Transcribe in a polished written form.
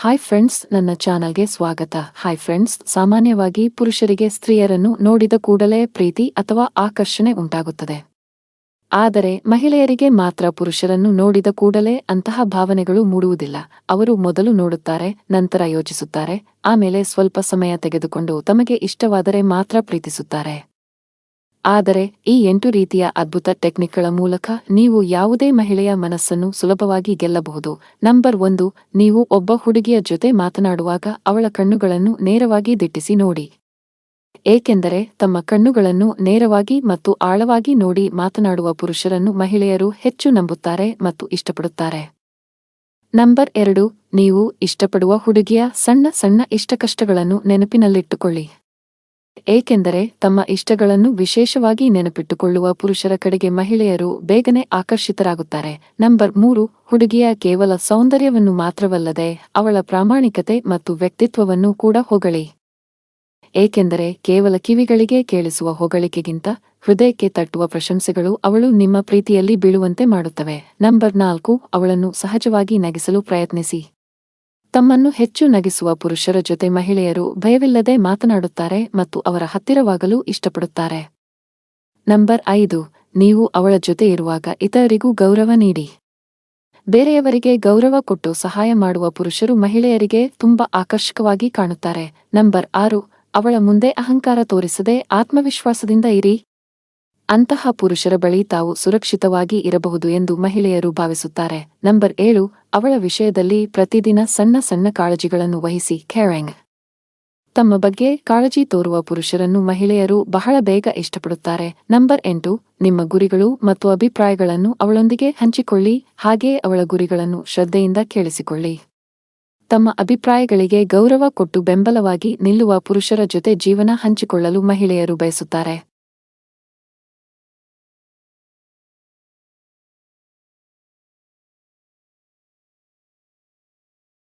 Hi friends, ನನ್ನ ಚಾನಲ್ಗೆ ಸ್ವಾಗತ. ಹಾಯ್ ಫ್ರೆಂಡ್ಸ್, ಸಾಮಾನ್ಯವಾಗಿ ಪುರುಷರಿಗೆ ಸ್ತ್ರೀಯರನ್ನು ನೋಡಿದ ಕೂಡಲೇ ಪ್ರೀತಿ ಅಥವಾ ಆಕರ್ಷಣೆ ಉಂಟಾಗುತ್ತದೆ. ಆದರೆ ಮಹಿಳೆಯರಿಗೆ ಮಾತ್ರ ಪುರುಷರನ್ನು ನೋಡಿದ ಕೂಡಲೇ ಅಂತಹ ಭಾವನೆಗಳು ಮೂಡುವುದಿಲ್ಲ. ಅವರು ಮೊದಲು ನೋಡುತ್ತಾರೆ, ನಂತರ ಯೋಚಿಸುತ್ತಾರೆ, ಆಮೇಲೆ ಸ್ವಲ್ಪ ಸಮಯ ತೆಗೆದುಕೊಂಡು ತಮಗೆ ಇಷ್ಟವಾದರೆ ಮಾತ್ರ ಪ್ರೀತಿಸುತ್ತಾರೆ. ಆದರೆ ಈ 8 ರೀತಿಯ ಅದ್ಭುತ ಟೆಕ್ನಿಕ್ಗಳ ಮೂಲಕ ನೀವು ಯಾವುದೇ ಮಹಿಳೆಯ ಮನಸ್ಸನ್ನು ಸುಲಭವಾಗಿ ಗೆಲ್ಲಬಹುದು. ನಂಬರ್ 1, ನೀವು ಒಬ್ಬ ಹುಡುಗಿಯ ಜೊತೆ ಮಾತನಾಡುವಾಗ ಅವಳ ಕಣ್ಣುಗಳನ್ನು ನೇರವಾಗಿ ದಿಟ್ಟಿಸಿ ನೋಡಿ. ಏಕೆಂದರೆ ತಮ್ಮ ಕಣ್ಣುಗಳನ್ನು ನೇರವಾಗಿ ಮತ್ತು ಆಳವಾಗಿ ನೋಡಿ ಮಾತನಾಡುವ ಪುರುಷರನ್ನು ಮಹಿಳೆಯರು ಹೆಚ್ಚು ನಂಬುತ್ತಾರೆ ಮತ್ತು ಇಷ್ಟಪಡುತ್ತಾರೆ. ನಂಬರ್ 2, ನೀವು ಇಷ್ಟಪಡುವ ಹುಡುಗಿಯ ಸಣ್ಣ ಸಣ್ಣ ಇಷ್ಟಕಷ್ಟಗಳನ್ನು ನೆನಪಿನಲ್ಲಿಟ್ಟುಕೊಳ್ಳಿ. ಏಕೆಂದರೆ ತಮ್ಮ ಇಷ್ಟಗಳನ್ನು ವಿಶೇಷವಾಗಿ ನೆನಪಿಟ್ಟುಕೊಳ್ಳುವ ಪುರುಷರ ಕಡೆಗೆ ಮಹಿಳೆಯರು ಬೇಗನೆ ಆಕರ್ಷಿತರಾಗುತ್ತಾರೆ. ನಂಬರ್ 3, ಹುಡುಗಿಯ ಕೇವಲ ಸೌಂದರ್ಯವನ್ನು ಮಾತ್ರವಲ್ಲದೆ ಅವಳ ಪ್ರಾಮಾಣಿಕತೆ ಮತ್ತು ವ್ಯಕ್ತಿತ್ವವನ್ನು ಕೂಡ ಹೊಗಳಿ. ಏಕೆಂದರೆ ಕೇವಲ ಕಿವಿಗಳಿಗೆ ಕೇಳಿಸುವ ಹೊಗಳಿಕೆಗಿಂತ ಹೃದಯಕ್ಕೆ ತಟ್ಟುವ ಪ್ರಶಂಸೆಗಳು ಅವಳು ನಿಮ್ಮ ಪ್ರೀತಿಯಲ್ಲಿ ಬೀಳುವಂತೆ ಮಾಡುತ್ತವೆ. ನಂಬರ್ 4, ಅವಳನ್ನು ಸಹಜವಾಗಿ ನಗಿಸಲು ಪ್ರಯತ್ನಿಸಿ. ತಮ್ಮನ್ನು ಹೆಚ್ಚು ನಗಿಸುವ ಪುರುಷರ ಜೊತೆ ಮಹಿಳೆಯರು ಭಯವಿಲ್ಲದೆ ಮಾತನಾಡುತ್ತಾರೆ ಮತ್ತು ಅವರ ಹತ್ತಿರವಾಗಲು ಇಷ್ಟಪಡುತ್ತಾರೆ. ನಂಬರ್ 5, ನೀವು ಅವಳ ಜೊತೆ ಇರುವಾಗ ಇತರರಿಗೂ ಗೌರವ ನೀಡಿ. ಬೇರೆಯವರಿಗೆ ಗೌರವ ಕೊಟ್ಟು ಸಹಾಯ ಮಾಡುವ ಪುರುಷರು ಮಹಿಳೆಯರಿಗೆ ತುಂಬಾ ಆಕರ್ಷಕವಾಗಿ ಕಾಣುತ್ತಾರೆ. ನಂಬರ್ 6, ಅವಳ ಮುಂದೆ ಅಹಂಕಾರ ತೋರಿಸದೆ ಆತ್ಮವಿಶ್ವಾಸದಿಂದ ಇರಿ. ಅಂತಹ ಪುರುಷರ ಬಳಿ ತಾವು ಸುರಕ್ಷಿತವಾಗಿ ಇರಬಹುದು ಎಂದು ಮಹಿಳೆಯರು ಭಾವಿಸುತ್ತಾರೆ. ನಂಬರ್ 7, ಅವಳ ವಿಷಯದಲ್ಲಿ ಪ್ರತಿದಿನ ಸಣ್ಣ ಸಣ್ಣ ಕಾಳಜಿಗಳನ್ನು ವಹಿಸಿ. ಕೇರಿಂಗ್. ತಮ್ಮ ಬಗ್ಗೆ ಕಾಳಜಿ ತೋರುವ ಪುರುಷರನ್ನು ಮಹಿಳೆಯರು ಬಹಳ ಬೇಗ ಇಷ್ಟಪಡುತ್ತಾರೆ. ನಂಬರ್ 8, ನಿಮ್ಮ ಗುರಿಗಳು ಮತ್ತು ಅಭಿಪ್ರಾಯಗಳನ್ನು ಅವಳೊಂದಿಗೆ ಹಂಚಿಕೊಳ್ಳಿ, ಹಾಗೆಯೇ ಅವಳ ಗುರಿಗಳನ್ನು ಶ್ರದ್ಧೆಯಿಂದ ಕೇಳಿಸಿಕೊಳ್ಳಿ. ತಮ್ಮ ಅಭಿಪ್ರಾಯಗಳಿಗೆ ಗೌರವ ಕೊಟ್ಟು ಬೆಂಬಲವಾಗಿ ನಿಲ್ಲುವ ಪುರುಷರ ಜೊತೆ ಜೀವನ ಹಂಚಿಕೊಳ್ಳಲು ಮಹಿಳೆಯರು ಬಯಸುತ್ತಾರೆ.